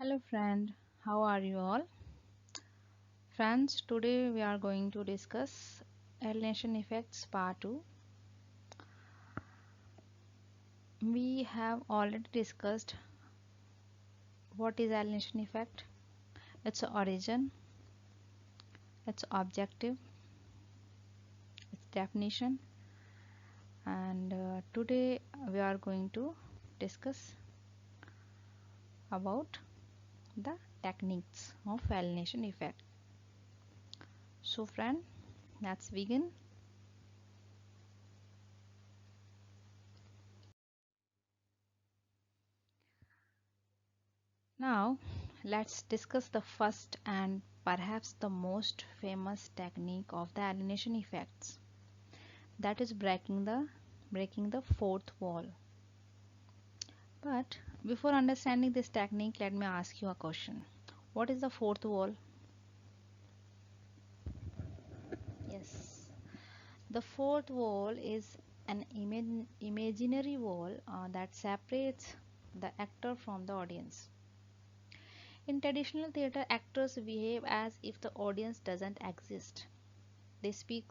Hello friend, how are you all? Friends, today we are going to discuss alienation effects part 2. We have already discussed what is alienation effect, its origin, its objective, its definition, and today we are going to discuss about the techniques of alienation effect. So friend, let's begin. Now, let's discuss the first and perhaps the most famous technique of the alienation effects. That is breaking the fourth wall. But before understanding this technique, let me ask you a question. What is the fourth wall? Yes. The fourth wall is an imaginary wall that separates the actor from the audience. In traditional theatre, actors behave as if the audience doesn't exist. They speak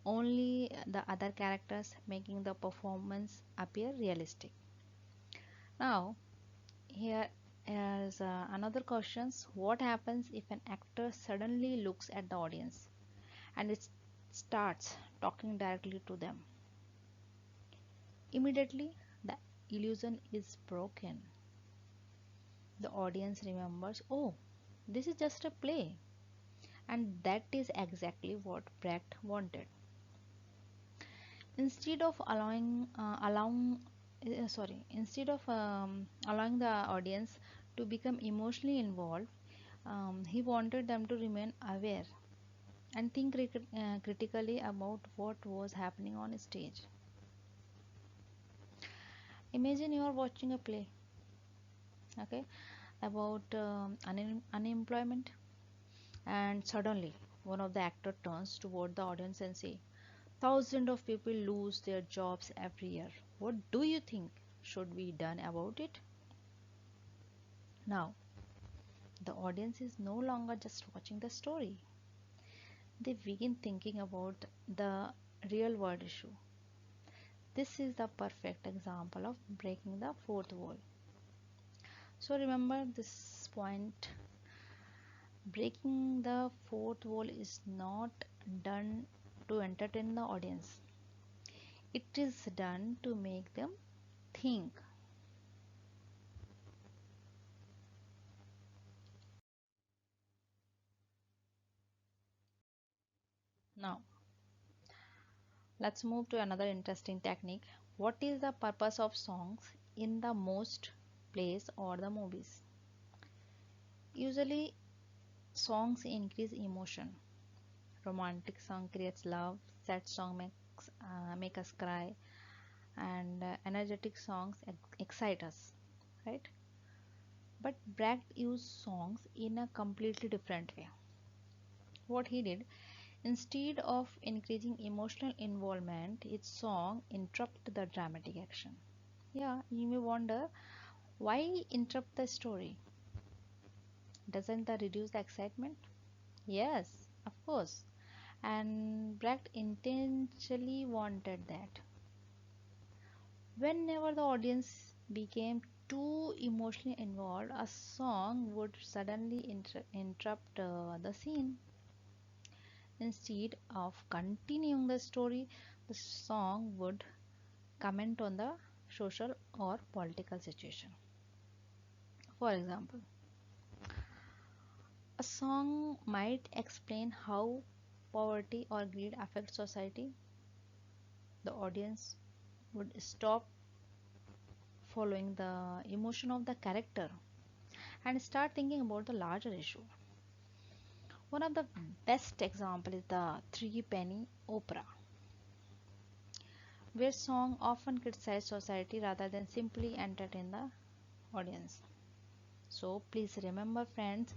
only the other characters, making the performance appear realistic. Now, here is another question. What happens if an actor suddenly looks at the audience and it starts talking directly to them? Immediately, the illusion is broken. The audience remembers, oh, this is just a play. And that is exactly what Brecht wanted. Instead of allowing the audience to become emotionally involved, he wanted them to remain aware and think critically about what was happening on stage. Imagine you are watching a play, okay, about unemployment, and suddenly one of the actor turns toward the audience and say, thousands of people lose their jobs every year. What do you think should be done about it? Now, the audience is no longer just watching the story. They begin thinking about the real world issue. This is the perfect example of breaking the fourth wall. So remember this point. Breaking the fourth wall is not done to entertain the audience. It is done to make them think. Now, let's move to another interesting technique. What is the purpose of songs in the most plays or the movies? Usually, songs increase emotion. Romantic song creates love, sad song make us cry, and energetic songs excite us, right? But Brecht used songs in a completely different way. What he did, instead of increasing emotional involvement, its song interrupt the dramatic action. Yeah, you may wonder, why interrupt the story? Doesn't that reduce the excitement? Yes, of course. And Brecht intentionally wanted that. Whenever the audience became too emotionally involved, a song would suddenly interrupt the scene. Instead of continuing the story, the song would comment on the social or political situation. For example, a song might explain how poverty or greed affects society. The audience would stop following the emotion of the character and start thinking about the larger issue. One of the best example is the Three Penny Opera, where song often criticize society rather than simply entertain the audience. So please remember friends,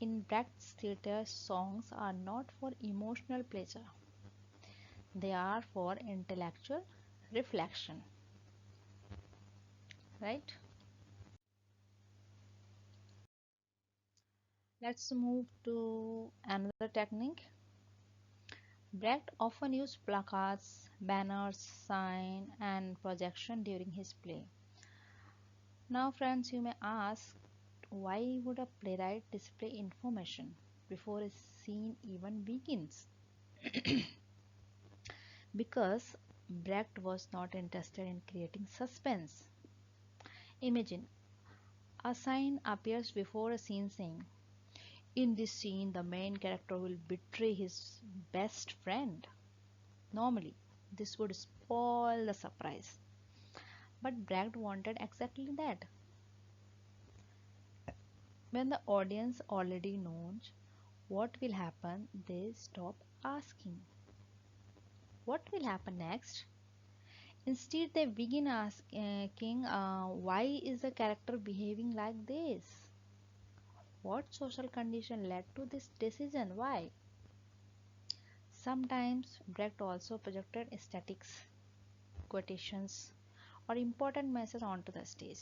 in Brecht's theatre, songs are not for emotional pleasure. They are for intellectual reflection, right? Let's move to another technique. Brecht often used placards, banners, sign, and projection during his play. Now, friends, you may ask, why would a playwright display information before a scene even begins? Because Brecht was not interested in creating suspense. Imagine a sign appears before a scene saying, in this scene, the main character will betray his best friend. Normally, this would spoil the surprise. But Brecht wanted exactly that. When the audience already knows what will happen, they stop asking, what will happen next? Instead, they begin asking, why is the character behaving like this? What social condition led to this decision? Why? Sometimes Brecht also projected statics, quotations, or important messages onto the stage.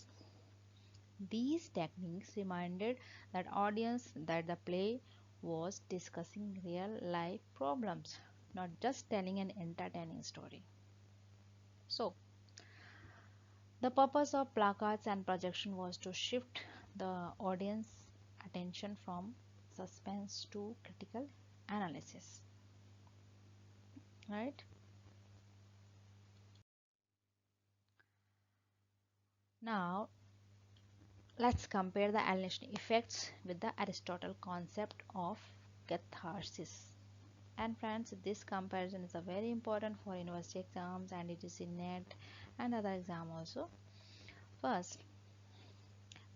These techniques reminded that audience that the play was discussing real life problems, not just telling an entertaining story. So, the purpose of placards and projection was to shift the audience attention from suspense to critical analysis. Right? Now, let's compare the alienation effects with the Aristotle concept of catharsis. And friends, this comparison is a very important for university exams and UGC NET and other exam also. First,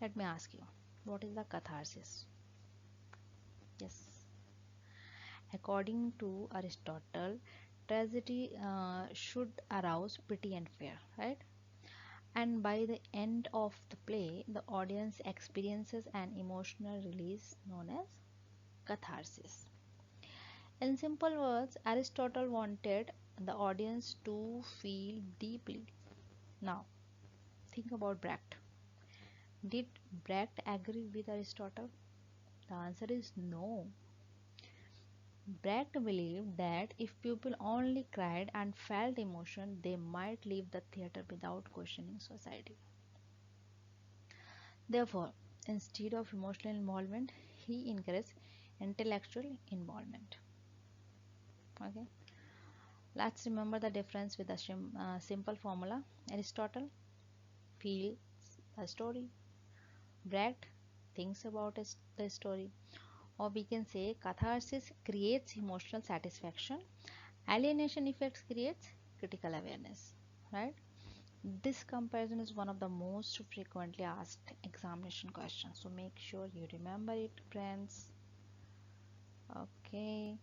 let me ask you, what is the catharsis? Yes, according to Aristotle, tragedy should arouse pity and fear, right? And by the end of the play, the audience experiences an emotional release known as catharsis. In simple words, Aristotle wanted the audience to feel deeply. Now, think about Brecht. Did Brecht agree with Aristotle? The answer is no. Brecht believed that if people only cried and felt emotion, they might leave the theater without questioning society. Therefore, instead of emotional involvement, he encouraged intellectual involvement. Okay, let's remember the difference with the simple formula. Aristotle feels a story, Brecht thinks about the story, or we can say catharsis creates emotional satisfaction, alienation effects creates critical awareness, right? This comparison is one of the most frequently asked examination questions, so make sure you remember it, friends. Okay,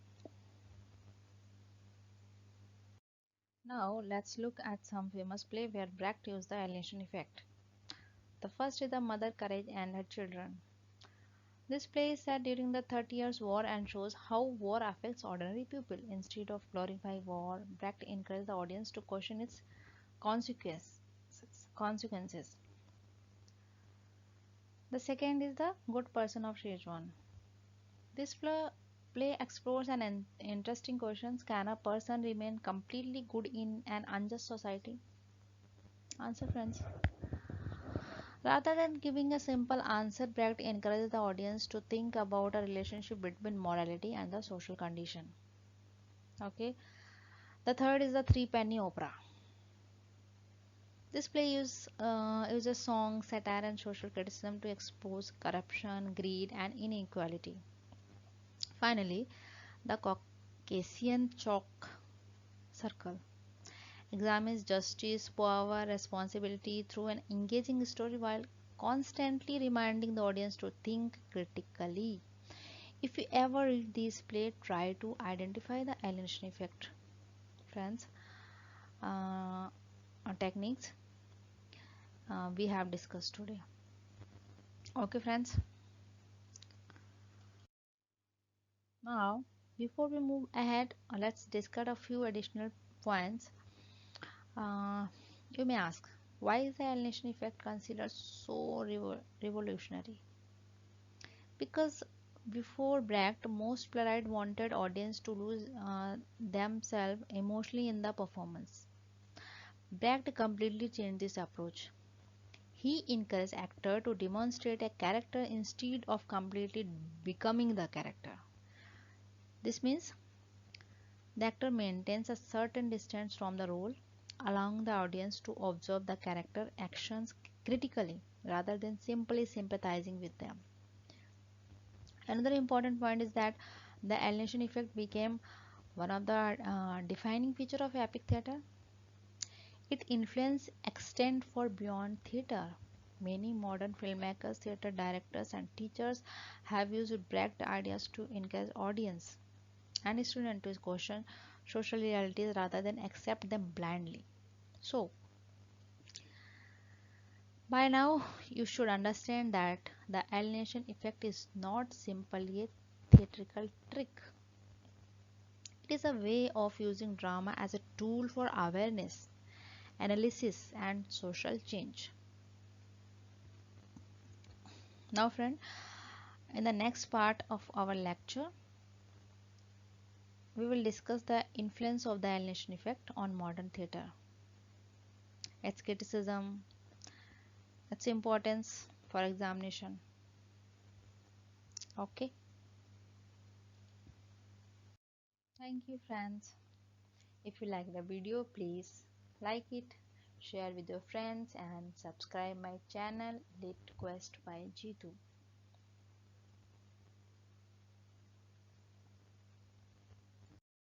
now let's look at some famous play where Brecht used the alienation effect. The first is The Mother Courage and Her Children. This play is set during the 30 Years' War and shows how war affects ordinary people. Instead of glorifying war, Brecht encouraged the audience to question its consequences. consequences. The second is The Good Person of Szechuan. This play explores an interesting question: can a person remain completely good in an unjust society? Answer, friends. Rather than giving a simple answer, Brecht encourages the audience to think about a relationship between morality and the social condition. Okay. The third is the Three Penny Opera. This play uses song, satire, and social criticism to expose corruption, greed, and inequality. Finally, the Caucasian Chalk Circle examines justice, power, responsibility through an engaging story while constantly reminding the audience to think critically. If you ever read this play, try to identify the alienation effect, friends, techniques we have discussed today. Okay, friends. Now, before we move ahead, let's discuss a few additional points. Uh, you may ask, why is the alienation effect considered so revolutionary? Because Before Brecht, most playwrights wanted audience to lose themselves emotionally in the performance. Brecht completely changed this approach. He encouraged actor to demonstrate a character instead of completely becoming the character. This means the actor maintains a certain distance from the role, allowing the audience to observe the character actions critically rather than simply sympathizing with them. Another important point is that the alienation effect became one of the defining feature of epic theater. Its influence extends far beyond theater. Many modern filmmakers, theater directors, and teachers have used Brecht ideas to engage audience and students to question social realities rather than accept them blindly. So, by now, you should understand that the alienation effect is not simply a theatrical trick. It is a way of using drama as a tool for awareness, analysis, and social change. Now, friend, in the next part of our lecture, we will discuss the influence of the alienation effect on modern theatre, its criticism, its importance for examination. Okay, thank you, friends. If you like the video, please like it, share with your friends, and subscribe my channel LitQuest by Jeetu.